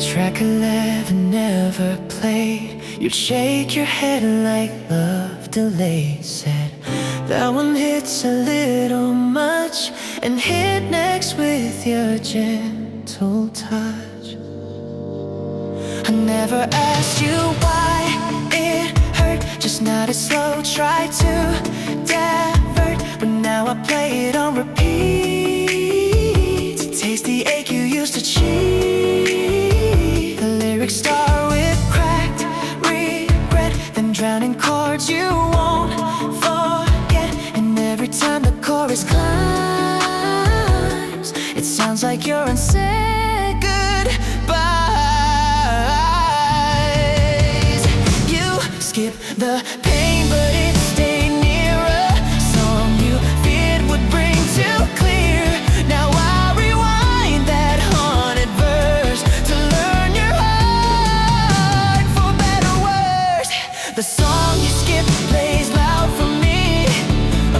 Track 11 never played. You'd shake your head like love delayed. Said that one hits a little much, and hit next with your gentle touch. I never asked you why it hurt, just not as slow. Try to divert, but now I play it on repeat to taste the ache you used to cheat. The lyrics start with cracked regret, then drowning chords you won't forget. And every time the chorus climbs, it sounds like you're unsaid goodbyes. You skip the pain, but it stayed nearer. Song you feared would bring to clear. Now I rewind that haunted verse to learn your heart, for better or worse. The song you skip plays loud for me,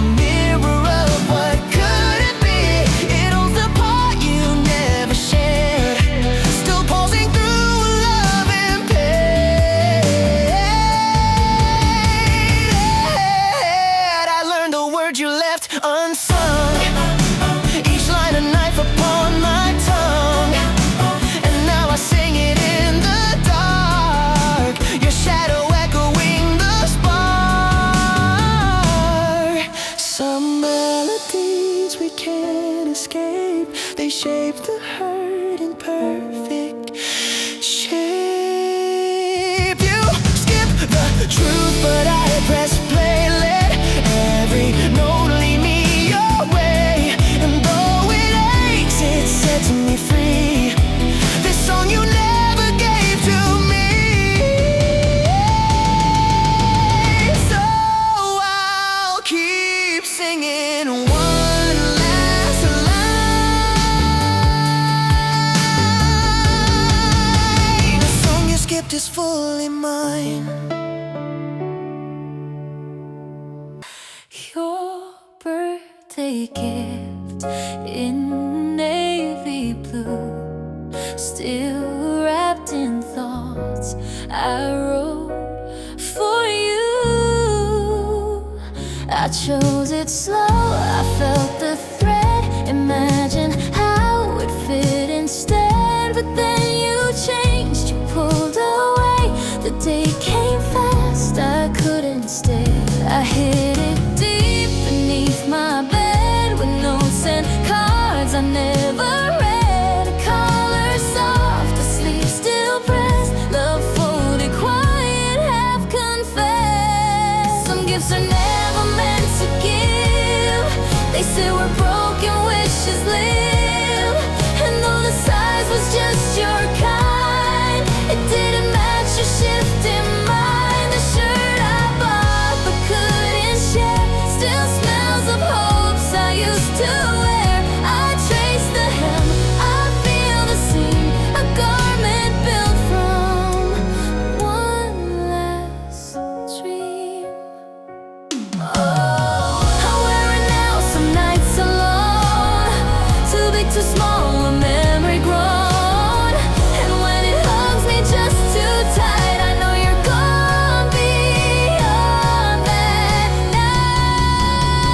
a mirror of what couldn't be. It holds the part you never shared, still pulsing through love and pain. I learned the words you left unsung, each line a knife upon my tongue. And now I sing it in the dark, your shadow echoing the spark. Some melodies we can't escape, they shape the hurt in perfect shape. You skip the truth, but I press play, let every note lead me your way. And though it aches, it sets me free, this song you never gave to me. So I'll keep singing one last line. The song you skipped is fully mine. Your birthday gift in navy blue, still wrapped in thoughts I wrote for you. I chose it slow, I felt the thread, imagine how it fit instead. But then you changed, you pulled away, the day came fast, I couldn't stay. I hid it deep beneath my bed with notes and cards I never read. A collar soft, asleep, still pressed, love folded, quiet, half confessed. Some gifts are never meant to give, they say we're broken wishes live. And though the size was just your kind, it didn't match your shift in mind. The shirt I bought but couldn't share still smells of hopes I used to wear. I trace the hem, I feel the seam, a garment built from one last dream. Oh, I wear it now, some nights alone, too big, too small, a memory grown. And when it hugs me just too tight, I know you're gone beyond that night.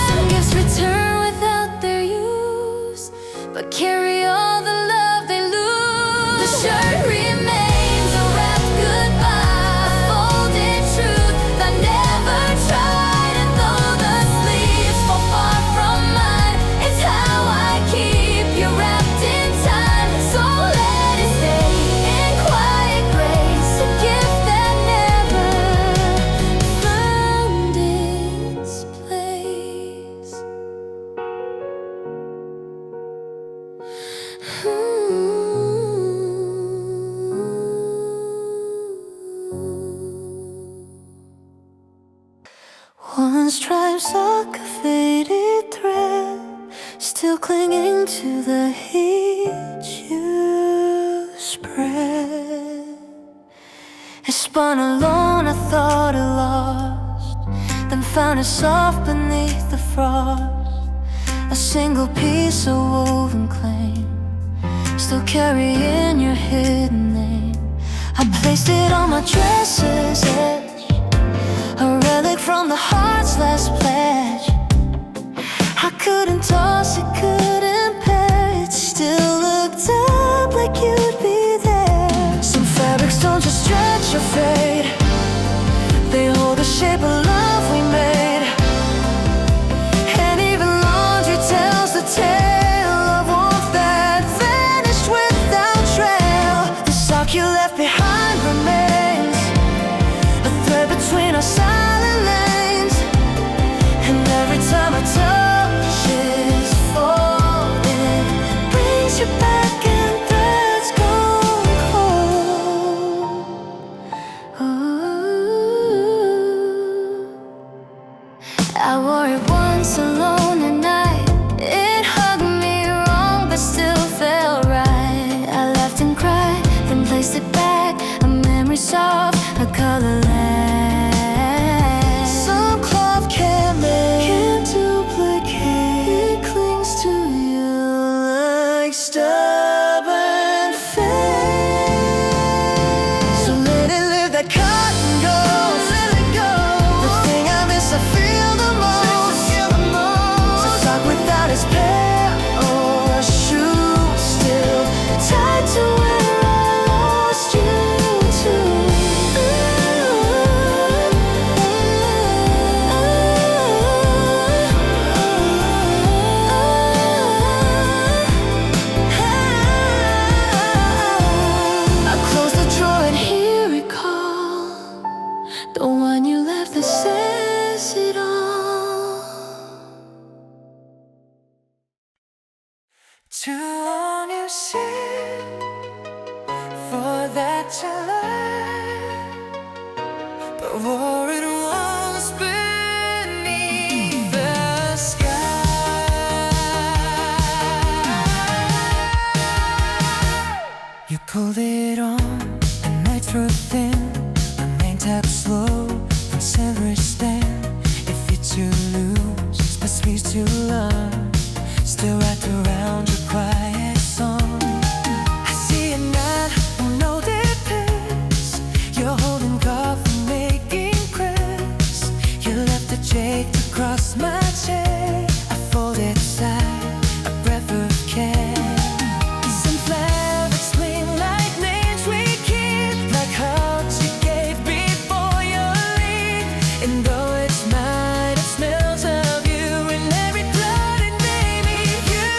Some gifts return without their use, but carry all the love they lose. The shirt remains a wrapped goodbye, a folded truth I never tried. And though the sleeves fall far from mine, it's how I keep you wrapped in time. So let it stay in quiet grace, a gift that never found its place. One stripe's like a faded thread, still clinging to the heat you spread. It spun alone, I thought it lost, then found it soft beneath the frost. A single piece of woven claim, still carrying your hidden name. I placed it on my dress's edge, a relic from the heart's last pledge. I couldn't toss it, couldn't pair it, still looked up like you'd be there. Some fabrics don't just stretch or fade, they hold the shape of love we made. And even laundry tells the tale of warmth that vanished without trail. The sock you left behind remains, a thread between our silent lanes. And every time I touch it's folded, brings you back and threads gone cold. Ooh. I wore it once alone at night. It hugged me wrong but still felt right. I laughed and cried, then placed it back, a memory soft, a color last. Some cloth can't duplicate, it clings to you like stubborn fate. So let it live, that cotton goes, let it go. The thing I miss, I feel the most. A sock without its pair or a shoe, still tied to where I lost you to. I close the drawer and here it calls, the one you left that says it all. To own you sit for that you love, but war it was beneath the sky. You pulled it on, and nights were thin, a main tap slow from silver stand. If it's to lose, it's best we to learn. Still wrapped around your quiet song. I see it now, oh no depends. You're holding coffee, making crepes. You left a jade to cross my chair. I folded aside, a breath of care. Some fabrics gleam like names we keep, like hugs you gave before you leave. And though it's mine, it smells of you in every blood and baby you.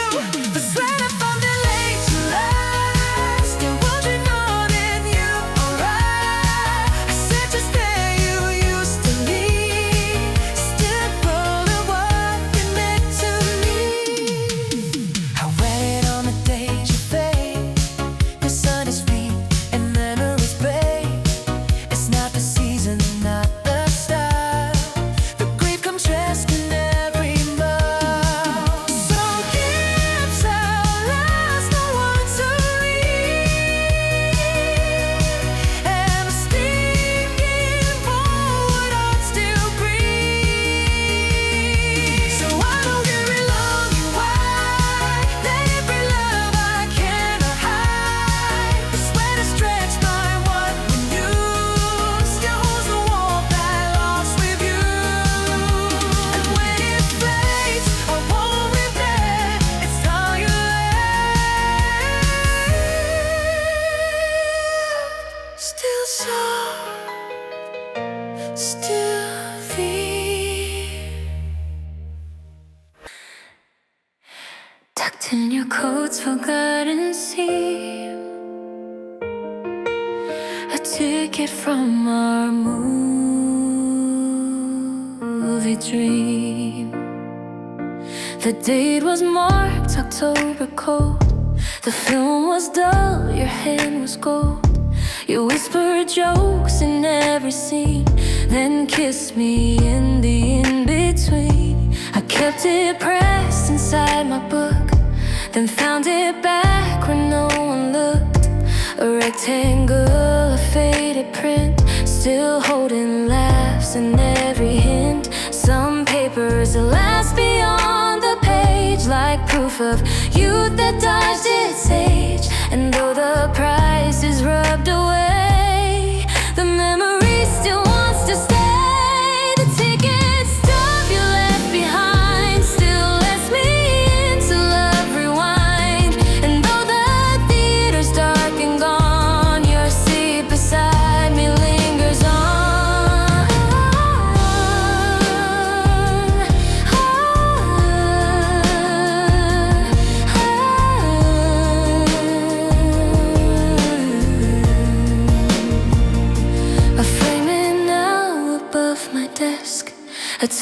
The sweat I found it late to last, still wondering more than you or I said just there you used to leave, still full of what you meant to me. I waited on the days you fade, the sun is sweet and memories fade. It's not the season, not the style. The grief comes dressed in every mouth. Some gifts outlast no one to read, and the stinging forward heart still breathes. So I don't get it long and wide, let every love I cannot hide. The sweat is stretched by what we knew, still holds the warmth I lost with you. And when it fades, I won't regret. It's all you left. Still soft, still feel. Tucked in your coat's forgotten seam, a ticket from our movie dream. The date was marked October cold. The film was dull, your hand was gold. You whispered jokes in every scene, then kissed me in the in-between. I kept it pressed inside my book, then found it back where no one looked. A rectangle, a faded print, still holding laughs in every hint. Some papers that last beyond the page, like proof of youth that dodged its age.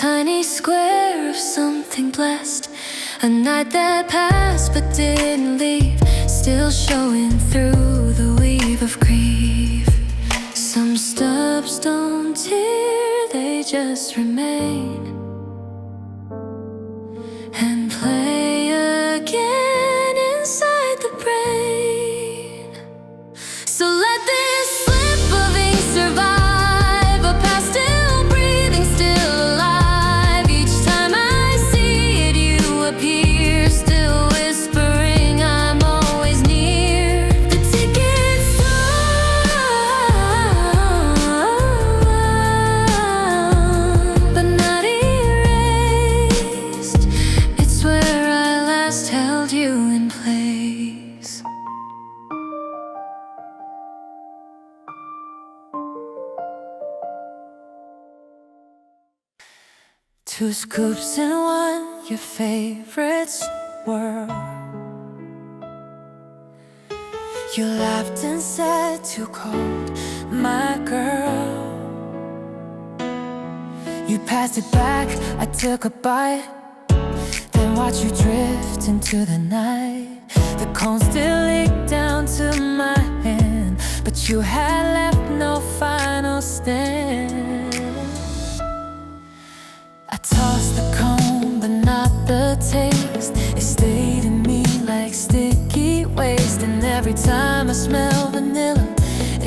tiny square of something blessed. A night that passed but didn't leave, still showing through the weave of grief. Some stubs don't tear, they just remain and play again inside the brain. So let this slip of ink survive, a past still breathing, still alive. Each time I see it, you appear, still whispering I'm always near. The ticket's done, but not erased. It's where I last held you in place. Two scoops in one, your favorites were. You laughed and said, too cold, my girl. You passed it back, I took a bite, then watched you drift into the night. The cone still leaked down to my hand, but you had left no final stand. I tossed the cone, but not the taste. It stayed in me like sticky waste. And every time I smell vanilla,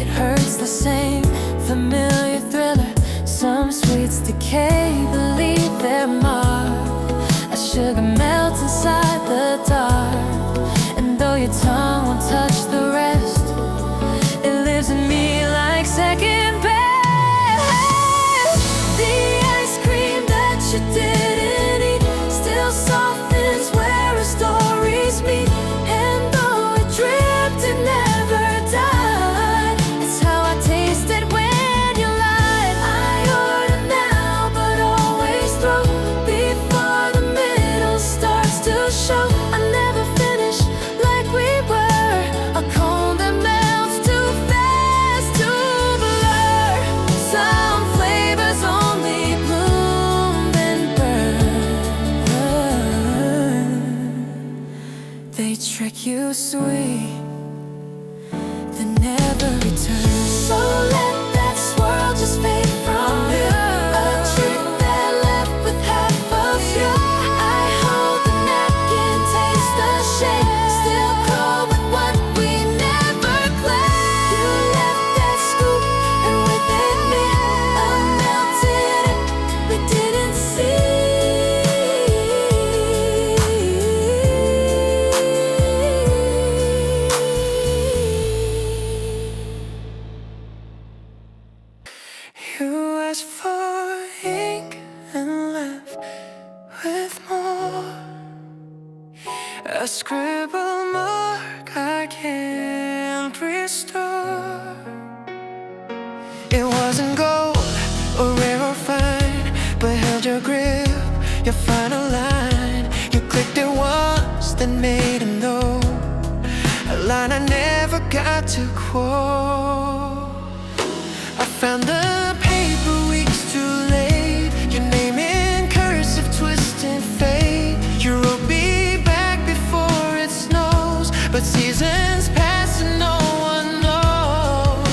it hurts the same familiar thriller. Some sweets decay, believe their mark. A sugar melts inside the dark. And though your tongue won't touch the rest, it lives in me like second best. You didn't eat still softens where our stories meet. And though it dripped, it never died. It's how I tasted when you lied. I order now, but always throw before the middle starts to show. I never finish like we were, a cone that melts too fast to blur. Some flavors only bloom, they trick you sweet, then never return. So let that swirl just fade from you, a trick that left with half of you. I hold the napkin, taste the shade, still cold with what we never claimed. You left that scoop, and with it me, a melted we didn't see. You asked for ink and left with more. A scribble mark I can't restore. It wasn't gold or rare or fine, but held your grip, your final line. You clicked it once, then made a note, a line I never got to quote. I found the paper weeks too late, your name in cursive, twisted fate. You wrote me back before it snows, but seasons pass and no one knows.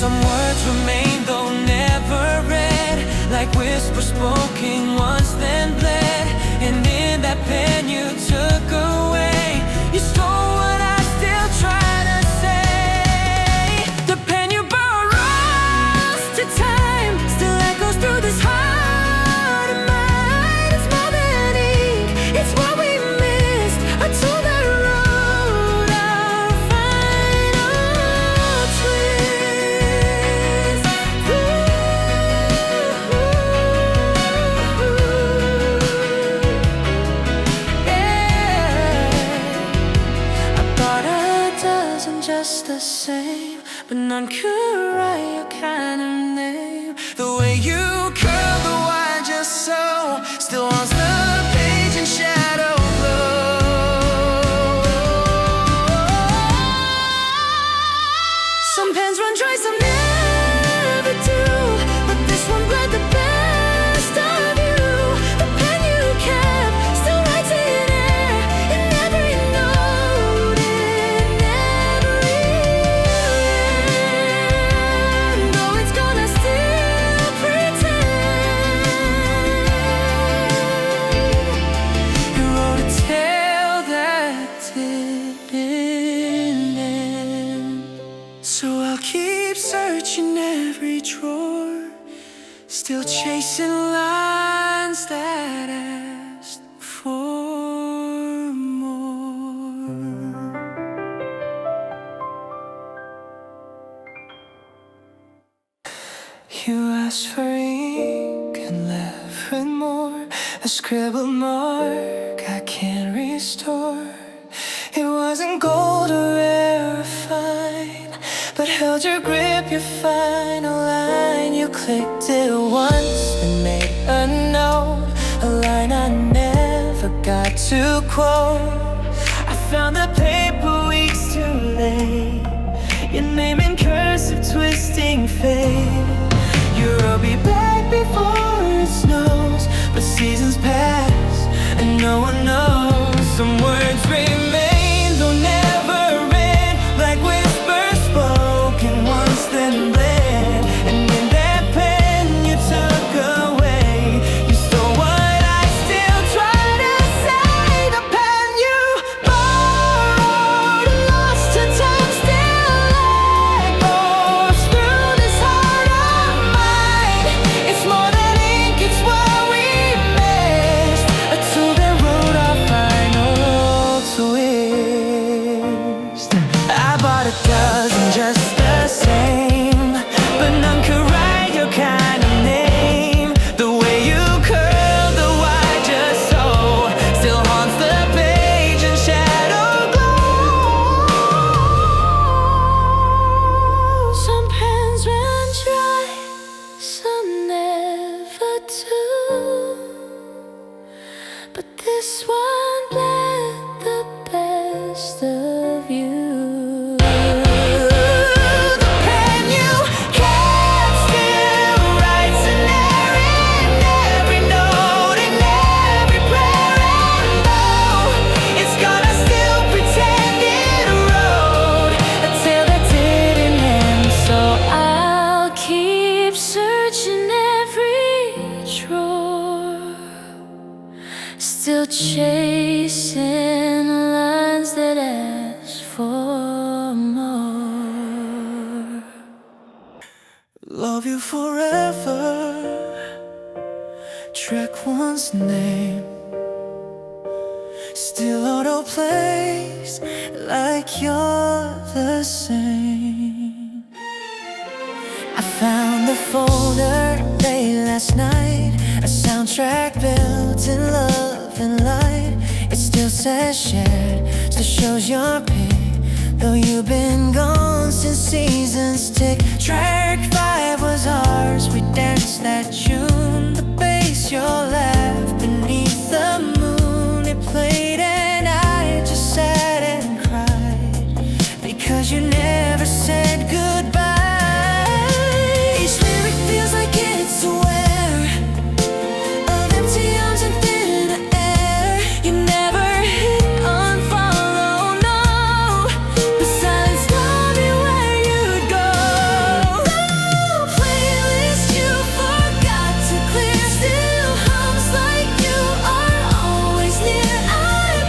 Some words remain though never read, like whispers spoken once then bled. And in that pen you took away, you stole what I still try to say. The pen you borrowed to time still echoes through this heart of mine. It's more than ink, it's what we missed, a tool that wrote our final twist. Yeah. I bought a dozen just the same, but none could write your kind of name. The way you curl the wine just so still haunts the page in shadow glow. Some pens run dry, some never do, but this one bled the best of you. searching every drawer, still chasing lines that asked for more. You asked for ink and left with more, a scribbled mark I can't restore. It wasn't gold or rare or fine, but held your grip, your final line. You clicked it once and made a note, a line I never got to quote. I found the paper weeks too late, your name in cursive twisting fate. You wrote me back before it snows, but seasons pass and no one knows. Some words remain, though never end, like whispers spoken once then bled. And in that pen you took away, you stole what I still try to say. The pen you borrowed, lost to time, still echoes through this heart of mine. It's more than ink, it's what we missed, a tool that wrote our final twist. I bought a dozen just the same, but none could write your kind of name. The way you curled the wire just so still haunts the page and shadow glow. Some pens run dry, some never do, but this one bled the best of you. The pen you kept still writes an error in every note, in every prayer. And though it's gone, I still pretend it wrote a tale that didn't end. So I'll keep searching every drawer, still chasing lines that ask for more. Love you forever, track one's name, still autoplays like you're the same. I found the folder late last night, a soundtrack built in love and light. It still says shared, still shows your pick, though you've been gone since seasons tick. Track 5 was ours, we danced that tune, the bass, your laugh beneath the moon. It played and I just sat and cried, because you never said goodbye. Each lyric feels like it's aware of empty arms and thin air. You never hit unfollow, no, but silence told me where you'd go. The playlist you forgot to clear still hums like you are always near. I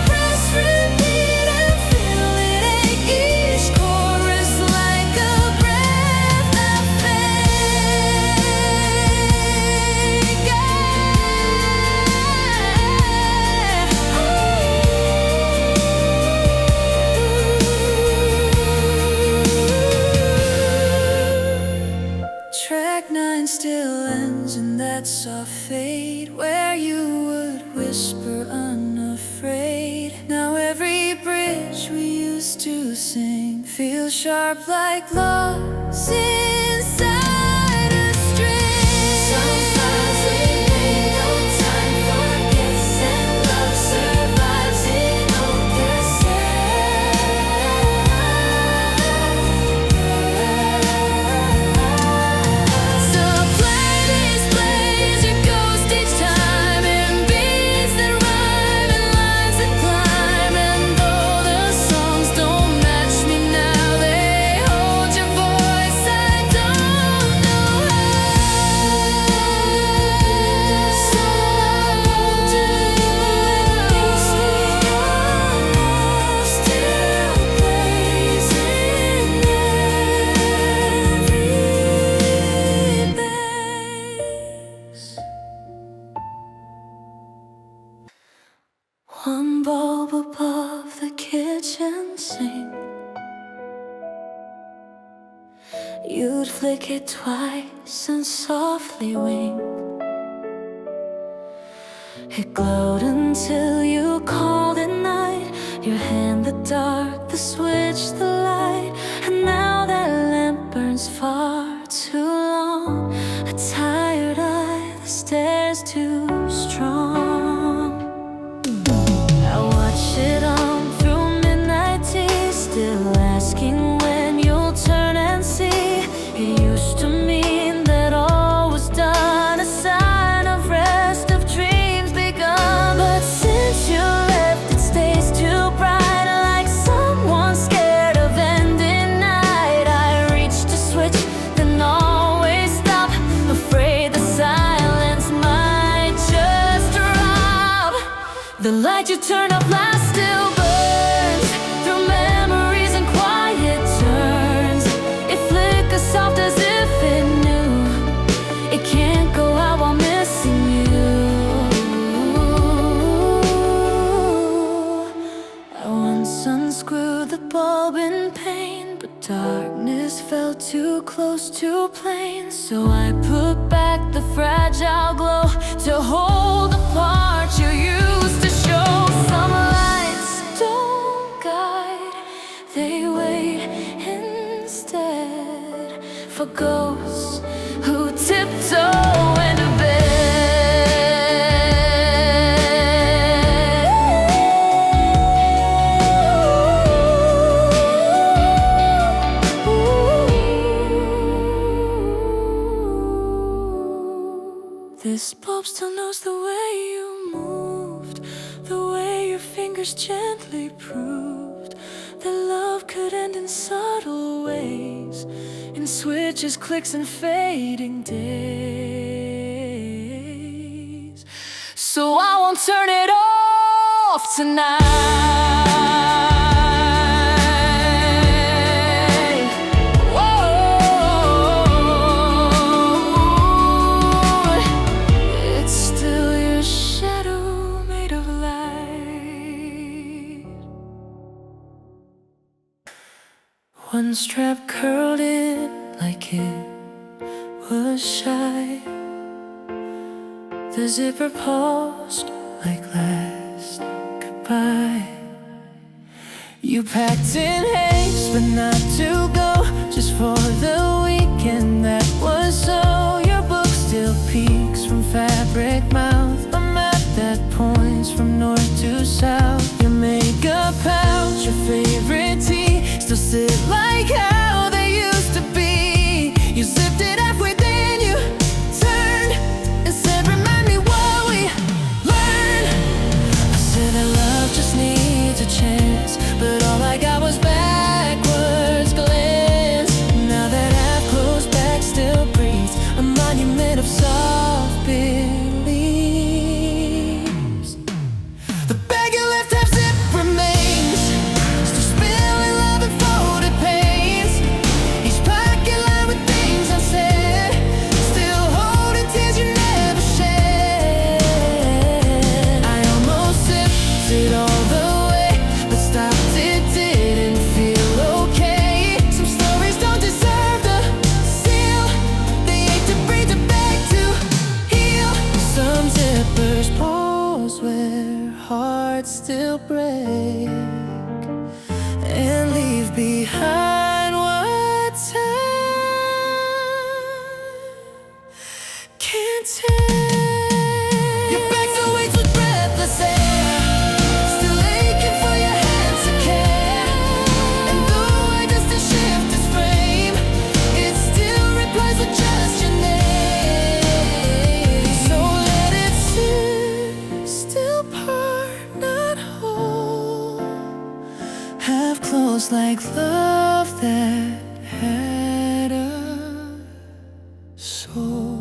press repeat and feel it at each chorus like a breath that Track 9 still ends in that soft fade where you would whisper unafraid. Now every bridge we used to sing feels sharp like lost inside a string. Sometimes we ain't no time for kiss, and love survives in older sets. So playlist plays your ghost each time, and beats that rhyme and lines that climb. And though the songs don't match me now, they hold your voice. I don't You'd flick it twice and softly wink. It glowed until you called at night. Your hand the dark, the switch the light. And now that lamp burns far too long. A tired eye, the stare's too strong. I watch it on through midnight tea, still asking when you'll turn and see. It used to mean that all was done, a sign of rest, of dreams begun. But since you left, it stays too bright, like someone scared of ending night. I reach to switch, then always stop, afraid the silence might just drop. The light you turn off last still burns through memories and quiet turns. It flickers soft as if it knew it can't go out while missing you. I once unscrewed the bulb in pain, but darkness felt too close to plain. So I put back the fragile glow to hold the part you used to show. Some lights don't guide, they wait instead for ghosts who tiptoe into bed. This bulb still knows the way you moved, the way your fingers gently proved that love could end in subtle ways, in switches, clicks, and fading days. So I won't turn it off tonight. It's still your shadow made of light. One strap curled in like it was shy. The zipper paused like last goodbye. You packed in haste, but not to go, just for the weekend. That was so. Your book still peeks from fabric mouth, a map that points from north to south. Your makeup pouch, your favorite tea, still sit like how they used to be. You zipped it halfway, then you turned and said, "Remind me what we learned." I said that love just needs a chance, but all I got was backwards glance. Now that I've closed back still breathes, a monument of soft beliefs. The bag you left half zip remains, still spilling love and folded pains. Each pocket lined with things unsaid, still holding tears you never shed. I almost sipped it all the way, but stopped it, didn't feel okay. Some stories don't deserve the seal, they ache to breathe, to beg to heal. Some zippers pause where hearts still break and leave behind what time can't take. Your back's away with breathless air, still aching for your hands to care. And though I distance shift its frame, it still replies with just your name. So let it sit, still part, not whole, half closed like love that had a soul.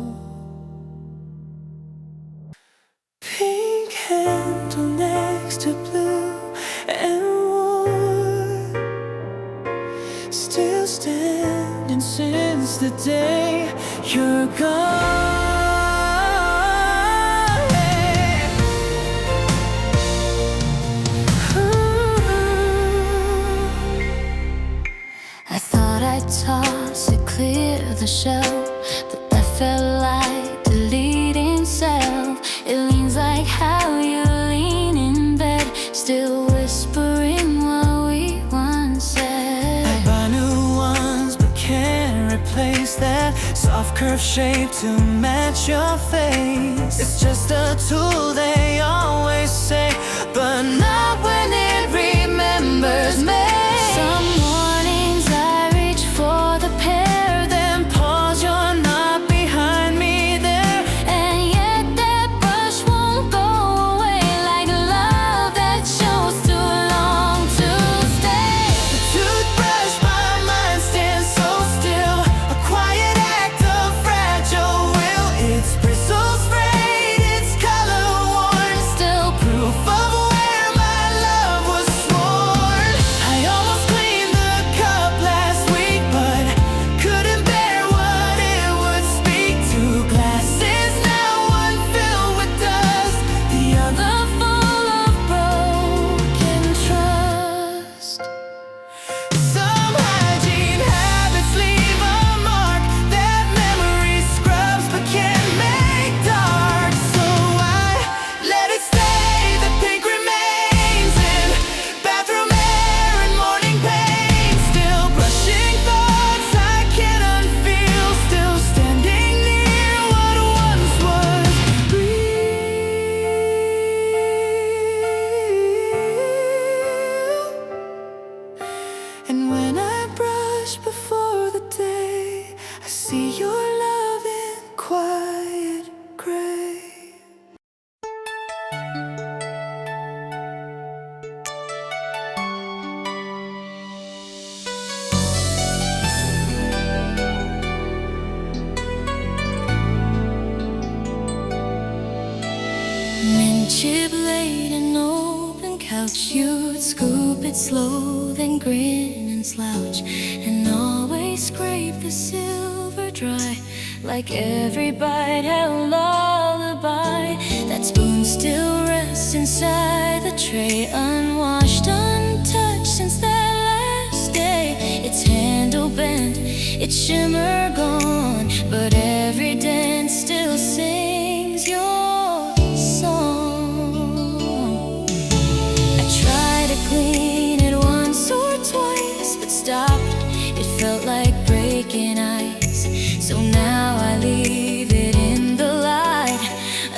Pink handle next to blue and warm, still standing since the day you're gone. I thought thought I'd toss it, clear the shelf, but that felt like deleting self. It leans like how you lean in bed, still whispering what we once said. I buy new ones but can't replace that soft curve shape to match your face. It's just a tool, they always say, but not when it remembers me. Some mornings I reach for the pair, Then pause, you're not behind me there. and yet that brush won't go away, like love that chose too long to stay. The toothbrush, my mind stands so still, a quiet act of fragile will. Its bristles frayed, its color worn, Still proof of where my love was sworn. I almost cleaned the cup last week, but couldn't bear what it would speak to. Glasses now, one filled with dust, the other full of broken trust. Some hygiene habits leave a mark that memory scrubs but can't make dark. So I let it stay, the pink remains in bathroom air and morning pain. Still brushing thoughts I can't unfeel, still standing near what once was real. And when I brush before the day, I see your love in quiet gray. Mint blade and open couch, you'd scoop it slow, then grin and slouch, and always scrape the silver dry, like every bite had a lullaby. That spoon still rests inside the tray, unwashed, untouched since that last day. Its handle bent, its shimmer gone, but every dent still sings your song. I tried to clean it once or twice, but stopped. It felt like breaking ice, so now I leave it in the light,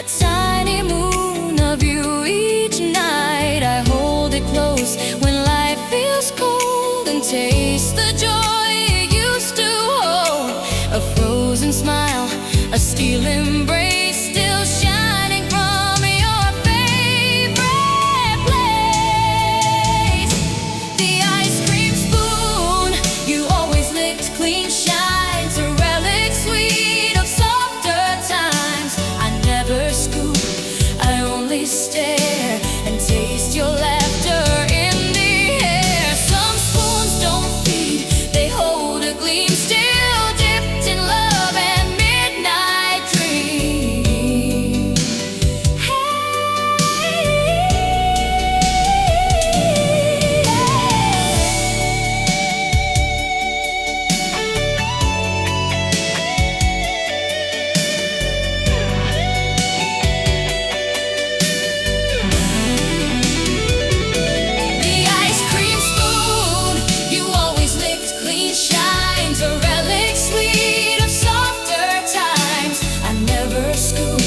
a tiny moon of you each night. I hold it close when life feels cold, and taste the joy it used to hold. A frozen smile, a steel embrace, still shining from your favorite place. The ice cream spoon you always licked clean shines, a relic sweet of softer times. I never scoop, I only stare and taste your laughter in the air. Some spoons don't feed, they hold a gleam, still dipped in love and midnight dream. The ice cream spoon you always licked clean shines, a relic sweet of softer times. I never scoop,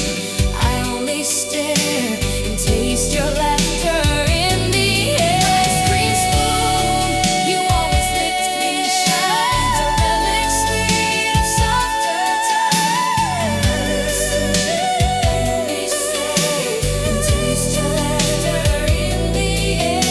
I only stare and taste your laughter in the air. Ice cream spoon you always licked clean shines, a relic sweet of softer times. I never scoop, I only stare and taste your laughter in the air.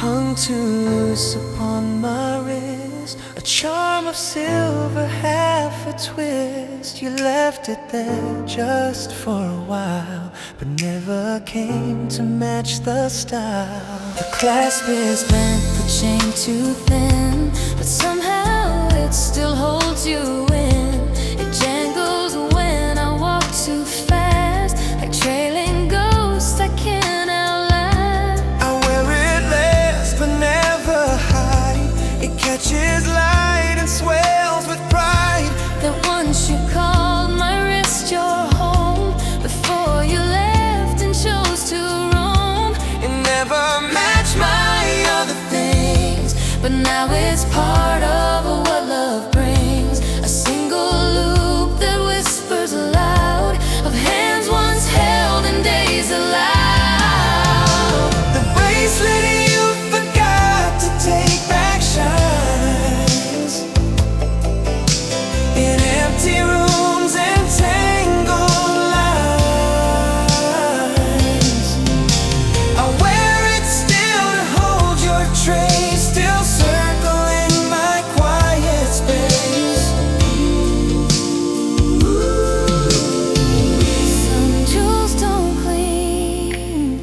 hung too loose upon my wrist, a charm of silver, half a twist. You left it there just for a while, but never came to match the style. The clasp is bent, the chain too thin, but somehow it still holds you in. It jangles when I walk too fast, like trailing ghosts I can't outlast. I wear it last but never hide. It catches light and swells with pride. That once you called my wrist your home, before you left and chose to roam. It never matched my other things, but now it's part of what love brings. A single loop that whispers aloud of hands once held and days allowed. the bracelet you forgot to take back shines in empty rooms and tangled lines. I wear it still to hold your trace, still circling my quiet space. Some jewels don't gleam,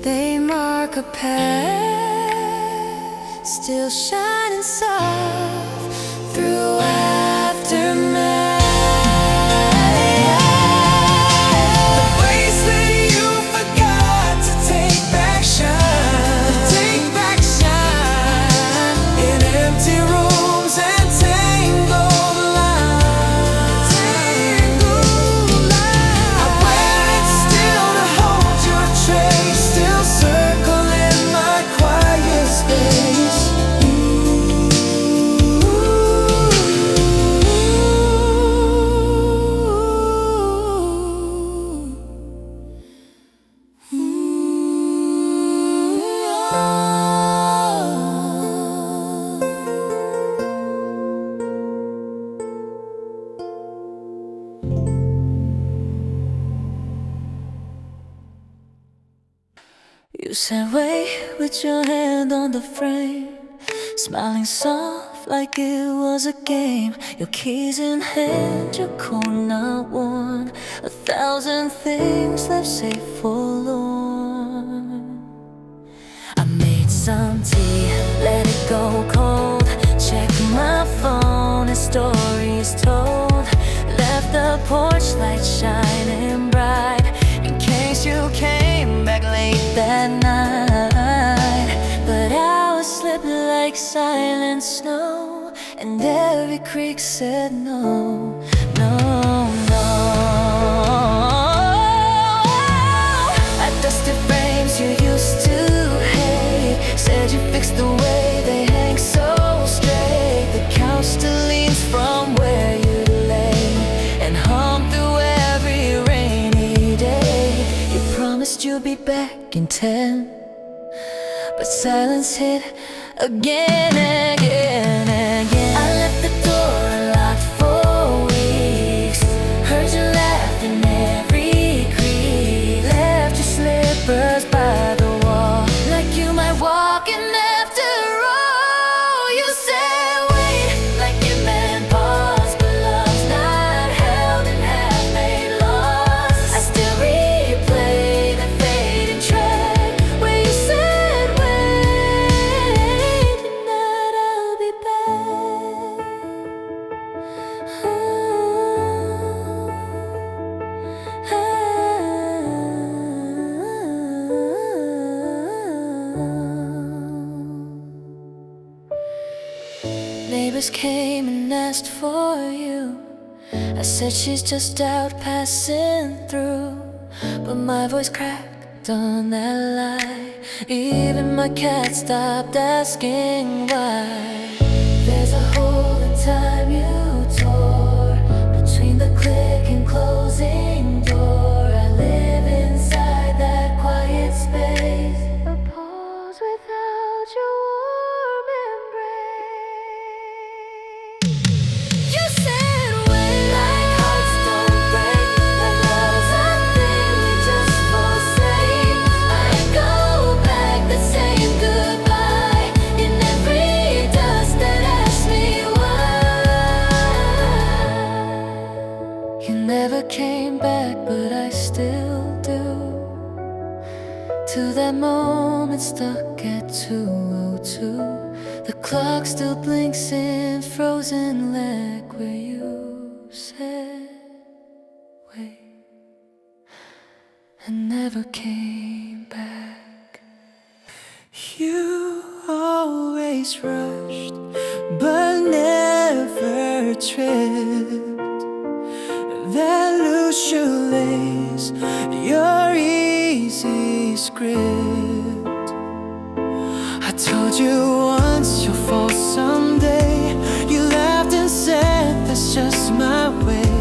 they mark a path, still shining soft through aftermath. The bracelet you forgot to take back shine in empty rooms and tangled lines. I wear it still to hold your trace, still circling my quiet space. You sat away with your hand on the frame, smiling soft like it was a game. Your keys in hand, your coat not worn, 1,000 things left safe forlorn. I made some tea, let it go cold, checked my phone and stories told, left the porch light shining bright in case you came back late that night. But I was slipping like silent snow, and every creak said no, no, no. I dusted frames you used to hate, said you fixed the way they hang so straight. The couch still leans from where you lay and hum through every rainy day. You promised you'd be back in 10, but silence hit again, again, again. I left the door unlocked for weeks, heard you laugh in every creak, left your slippers by the wall, like you might walk in after all. You said wait, like you meant pause, but love's not held in half-made laws. I still replay the fading track where you said wait, tonight I'll be back. Neighbors came and asked for you. I said she's just out passing through, but my voice cracked on that lie. Even my cat stopped asking why. There's a hole in time you tore between the click and closing door. I live inside that quiet space, a pause without your warm embrace. You said wait, like hearts don't break, like love's a thing we just forsake. I go back the same goodbye. at 2:02. The clock still blinks in frozen leg where you said wait and never came back. You always rushed but never tripped. That loose shoelace, your easy script. I told you once you'll fall someday. You laughed and said that's just my way.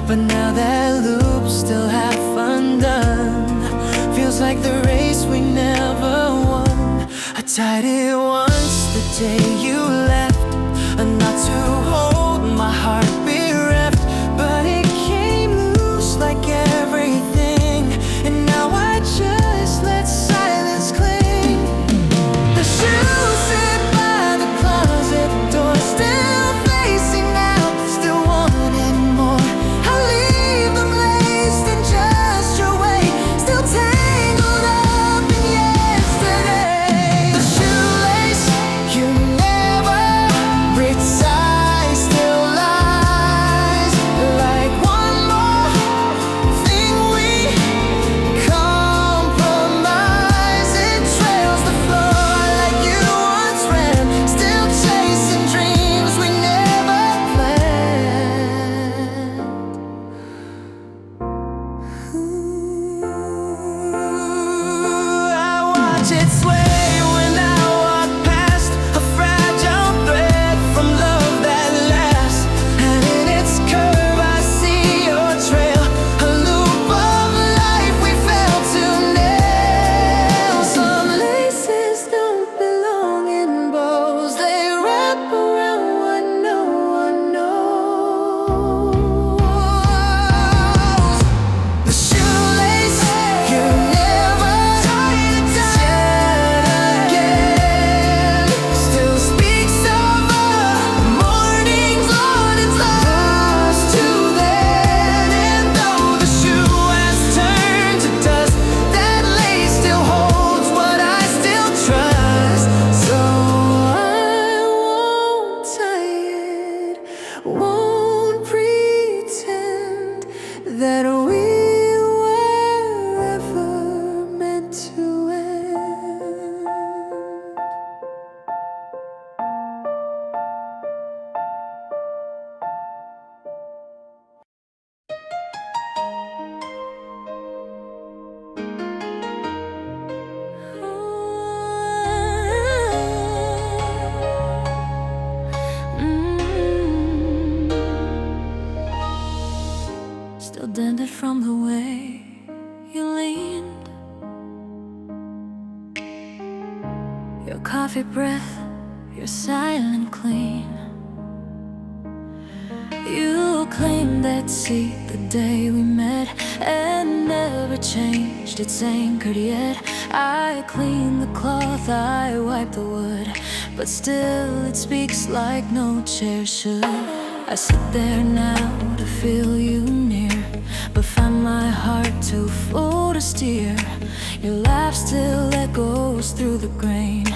But now that loop's still half undone. Feels like the race we never won. I tied it once the day you left, not to hold my heart bereft. But it came loose like everything, and now I just let silence cling. The shoes sit by the closet door, still facing out, still wanting more. I leave them laced in just your way, still tangled up in yesterday. The shoelace you never retied still lies like one more thing we compromise. It trails the floor like you once ran, still chasing dreams we never planned. I watch it sway when I walk past, a fragile thread from love that lasts. And in its curve I see your trail, a loop of life we failed to nail. Some laces don't belong in bows, they wrap around what no one knows. The shoelace you never tied again still speaks of a morning's Lord, it's lost to then. And though the shoe has turned to dust, that lace still holds what I still trust. So I won't tie it, won't pretend that we were ever meant to end. Still dented from the way you leaned, your coffee breath, your silent clean. You claimed that seat the day we met and never changed its anchored yet. I cleaned the cloth, I wiped the wood, but still it speaks like no chair should. I sit there now to feel you near, but find my heart too full to steer. Your laugh still echoes through the grain,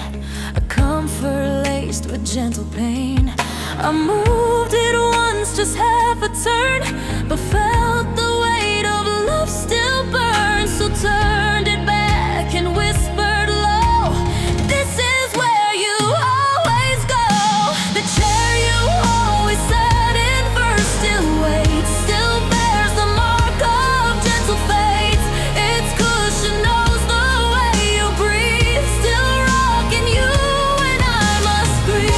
a comfort laced with gentle pain. I moved it once, just half a turn, but felt the weight of love still burn. So turned it back and whispered low, this is where you always go. The chair you always sat in first still waits, still bears the mark of gentle fate. Its cushion knows the way you breathe, still rocking you when I must breathe.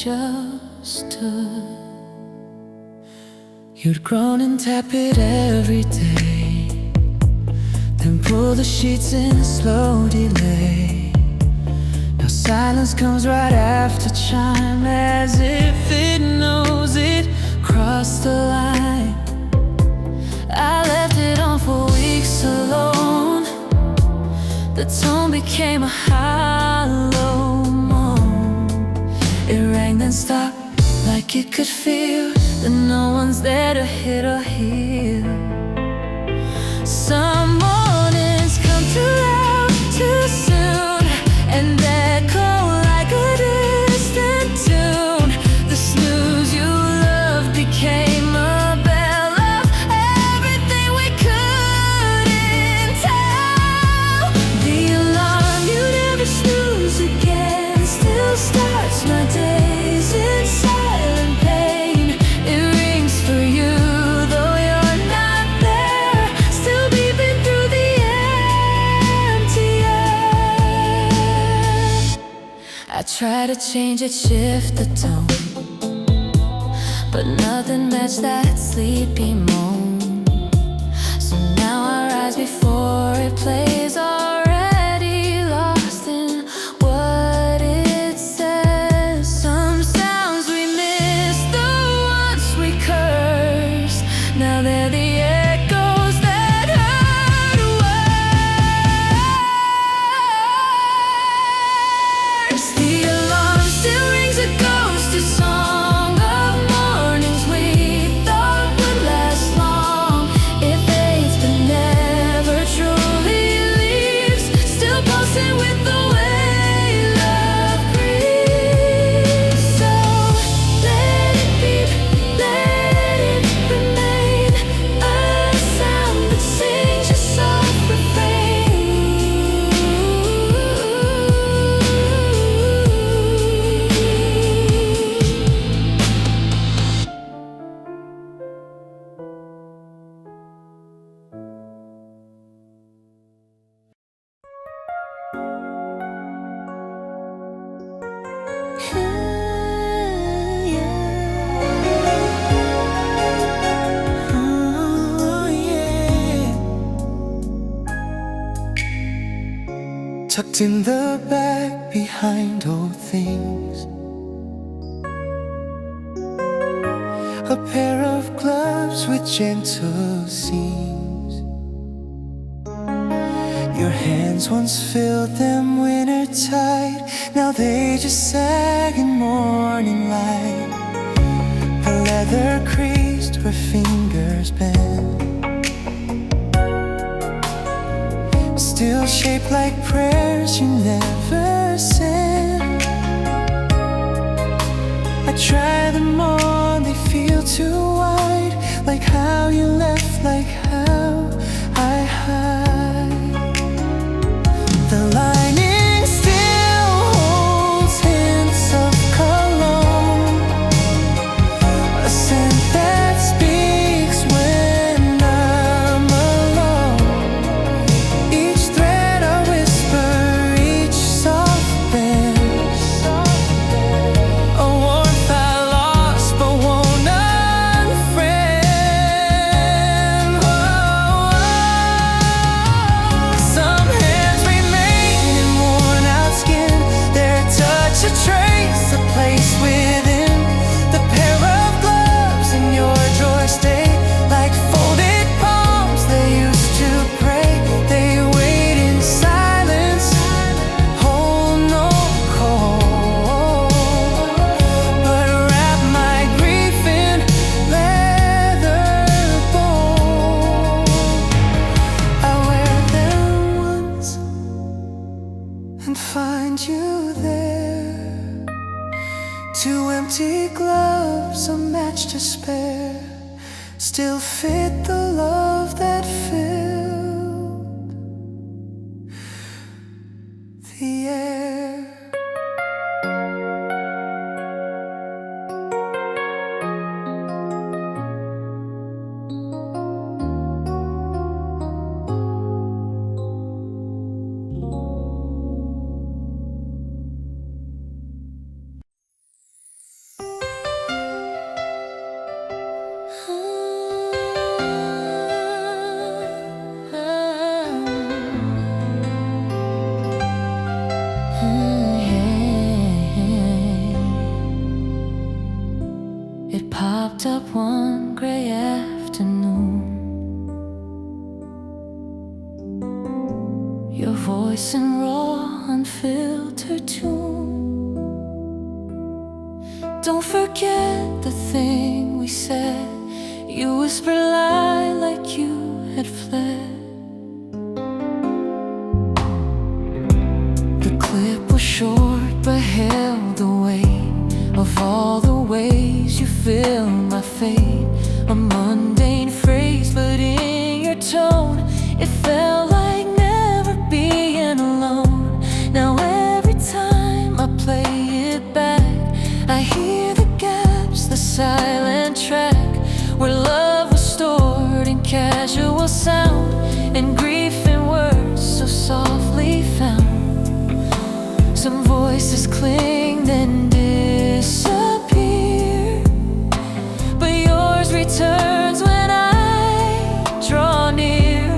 just stood. You'd groan and tap it every day, then pull the sheets in slow delay. Now silence comes right after chime, as if it knows it crossed the line. I left it on for weeks alone. The tone became a hollow moan. It rang then stopped, like it could feel that no one's there to hit or heal. Some mornings come too loud, too soon, and echo like a distant tune. The snooze you loved became a bell of everything we couldn't tell. The alarm you never snooze again still starts my days in silent pain. It rings for you, though you're not there, still beeping through the empty air. I try to change it, shift the tone, but nothing matched that sleepy moan. So now I rise before it plays, already lost in what it says. Some sounds we miss, the ones we cursed, now they're the echoes that hurt worse. The alarm still rings a ghost, a song of mornings we thought would last long. It fades but never truly leaves, still pulsing with the way love breathes. So let it beep, let it remain, a sound that sings your soft refrain. Oh, yeah. Tucked in the back behind old things, a pair of gloves with gentle seams. Your hands once filled them winter tight, now they just sag in morning light. The leather creased where fingers bend, still shaped like prayers you never sent. I try them on, they feel too wide, like how you left, like how I hide. The lining still holds hints of cologne, a scent that speaks when I'm alone. Each thread a whisper, each soft bend, a warmth I lost but won't unfriend. Some hands remain in worn out skin, their touch a trace, a place within. The pair of gloves in your drawer stay like folded palms, they used to pray. They wait in silence, hold no call, but wrap my grief in leather bowl. I wear them once and find you there. Two empty gloves, a match to spare, still fit the love that filled the air. popped up one gray afternoon. Your voice in raw, unfiltered tune. Don't forget the thing we said. You whispered lie like you had fled. The clip was short but held the weight of all the ways you fill my fate. A mundane phrase, but in your tone it felt like never being alone. Now every time I play it back, I hear the gaps, the silent track where love was stored in casual sound and grief in words so softly found. Some voices cling then disappear, but yours returns when I draw near.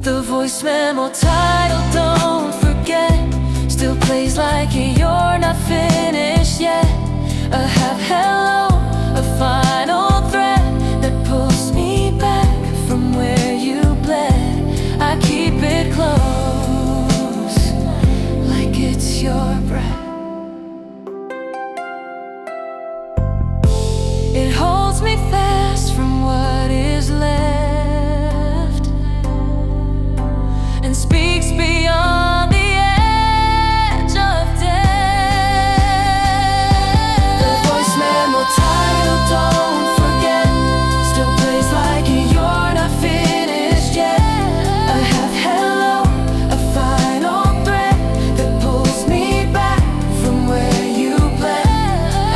The voice memo title, don't forget, still plays like you're not finished yet. A half hello, a final threat that pulls me back from where you bled. I keep it close, like it's your breath. It holds me fast from what is left and speaks beyond the edge of death. The voice memo title, don't forget, still plays like you're not finished yet. A half hello, a final threat that pulls me back from where you bled.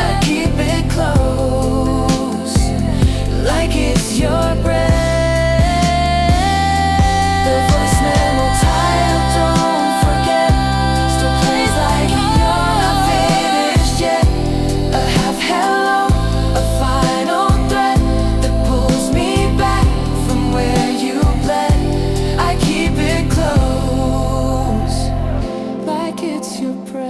I keep it close, like it's your breath. The voice memo title, don't forget, still plays like you're not finished yet. A half hello, a final threat that pulls me back from where you bled. I keep it close, like it's your breath.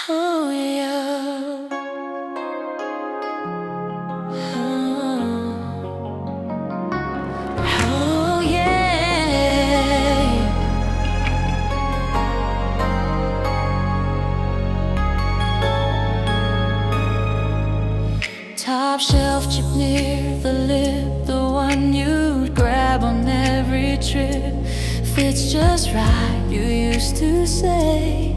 Oh yeah. Oh yeah. Top shelf chip near the lip, the one you'd grab on every trip. Fits just right, you used to say,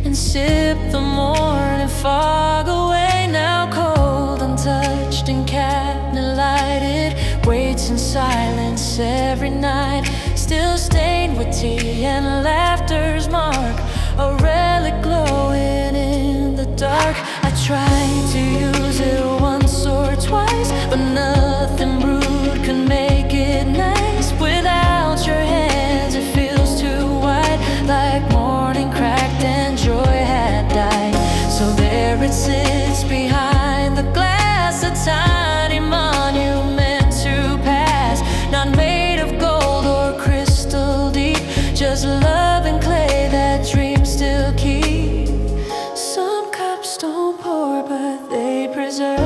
and sip the morning fog away. Now cold, untouched and cabinet lighted, waits in silence every night, still stained with tea and laughter's mark, a relic glowing in the dark. I tried to use it once or twice, but nothing brewed could make it nice. Without your hands it feels too wide, like morning cracked and joy had died. So there it sits behind the glass, a tiny monument to pass, not made of gold or crystal deep, just love and clay that dreams still keep. Some cups don't pour, but they preserve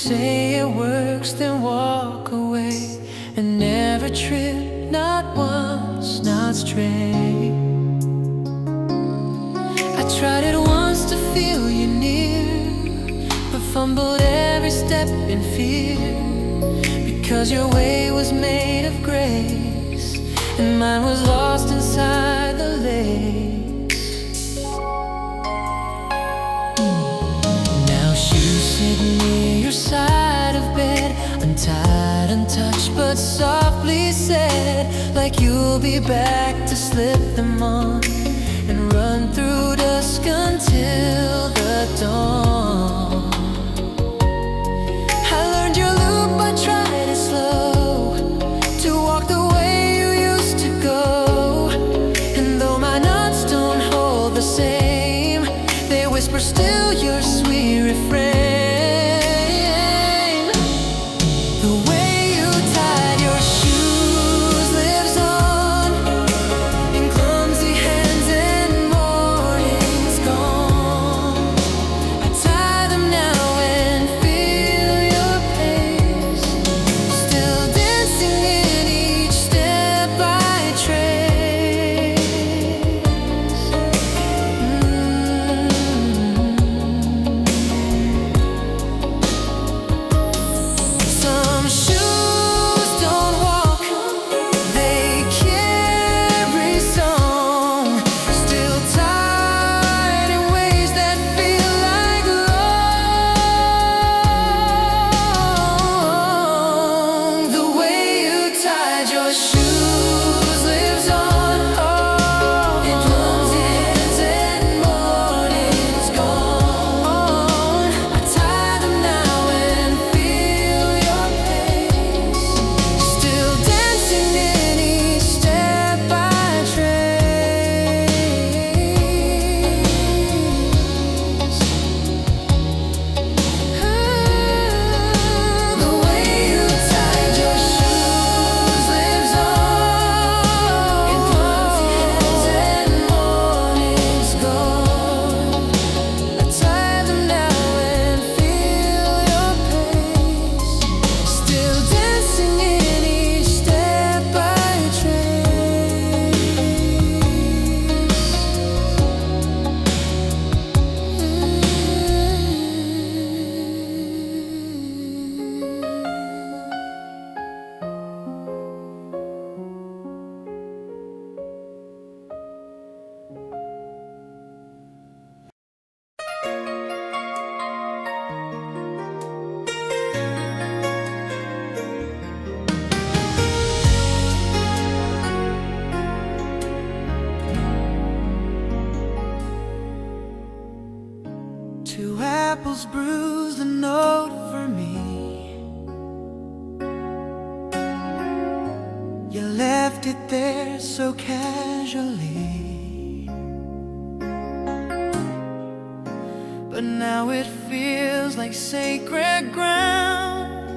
say it works, then walk away and never trip, not once, not straight. I tried it once to feel you near, but fumbled every step in fear, because your way was made of grace and mine was lost inside the lace. Now shoes sit near your side of bed, untied, untouched, but softly said, like you'll be back to slip them on and run through dusk until the dawn. I learned your loop, I tried it slow, to walk the way you used to go. And though my nuts don't hold the same, they whisper still your sweet refrain. The way you tied your shoes lives on in clumsy hands and mornings gone. I tie them now and feel your pace, still dancing in each step I trace. Some shoes don't walk, they carry song, still tied in ways that feel like long. The way you tied your shoes lives on, in clumsy hands and mornings gone. I tie them now and feel your pace, still dancing in each step I trace. The way you tied your shoes lives on, in clumsy hands and mornings gone. I tie them now and feel your pace, still dancing in each step I Two apples bruised a note for me. You left it there so casually, but now it feels like sacred ground.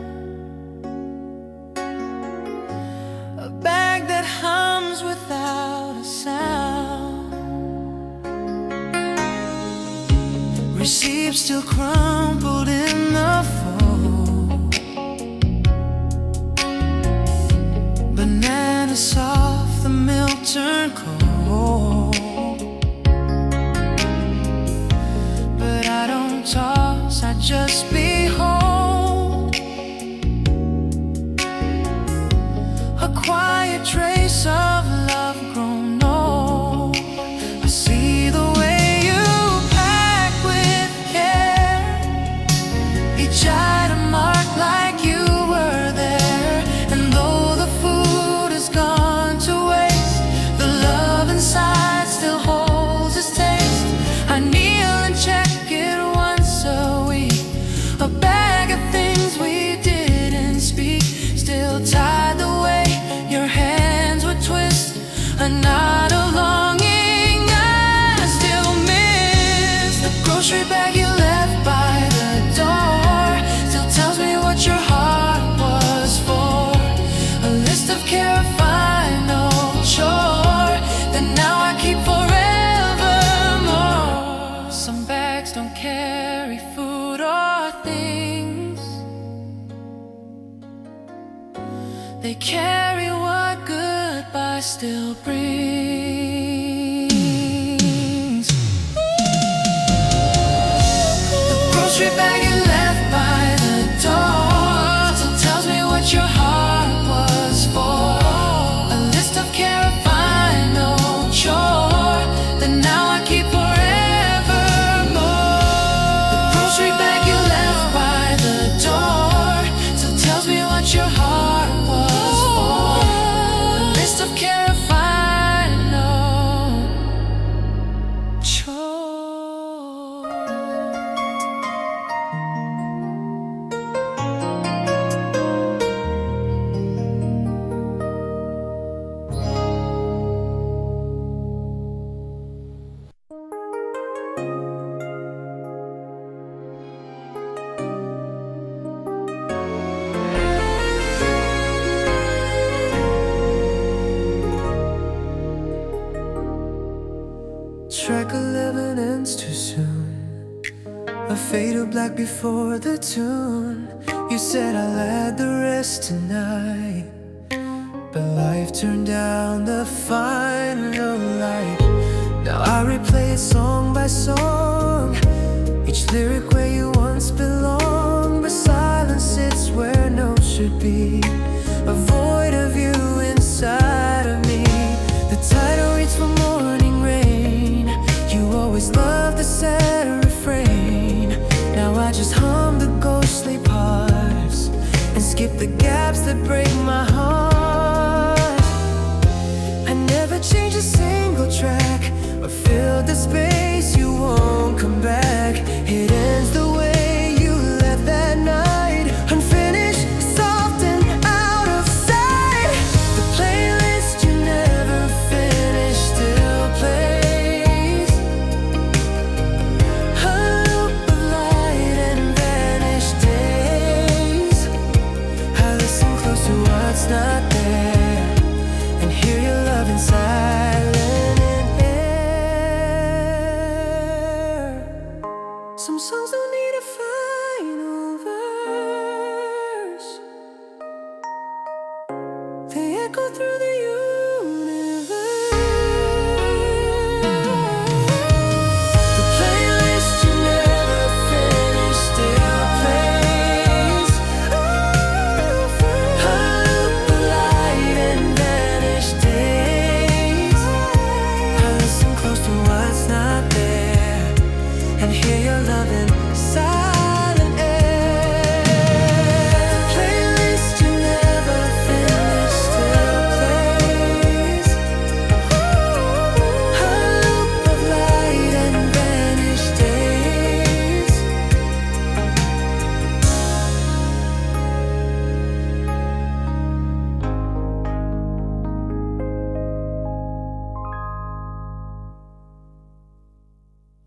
A bag that hums without a sound. Receipts still crumpled in the fold. Banana soft, the milk turned cold. But I don't toss, I just behold a quiet trace of love grown old. I see the way you pack with care, each item marked like you were there. And though the food has gone to waste, the love inside still holds its taste. I kneel and check it once a week, a bag of things we didn't speak, still tied the way your hands would twist. A knot of longing I still miss. The grocery bag you left by the door still tells me what your heart was for. A list of care, a final chore that now I keep forevermore. Some bags don't carry food or things, They carry what goodbye still brings. The grocery bag you left by the door still tells me what your heart was for. A list of care if I know chore that now I keep forevermore. The grocery bag you left by the door still tells me what your heart was for. A list of care if I know chore. Track 11 ends too soon. A fade to black before the tune. You said I'll add the rest tonight, but life turned down the final light. Now I replay it song by song, each lyric where you once belonged. But silence sits where notes should be, a void of you inside of me. The title reads for morning rain. You always loved the sad refrain. Now I just hum the ghostly parts and skip the gaps that break my heart. I never change a single track or fill the space. You won't come back. It ends the way you left that night, unfinished, soft and out of sight. The playlist you never finished still plays, a loop of light and vanished days. I listen close to what's not there and hear your love in silent air. Some songs don't need a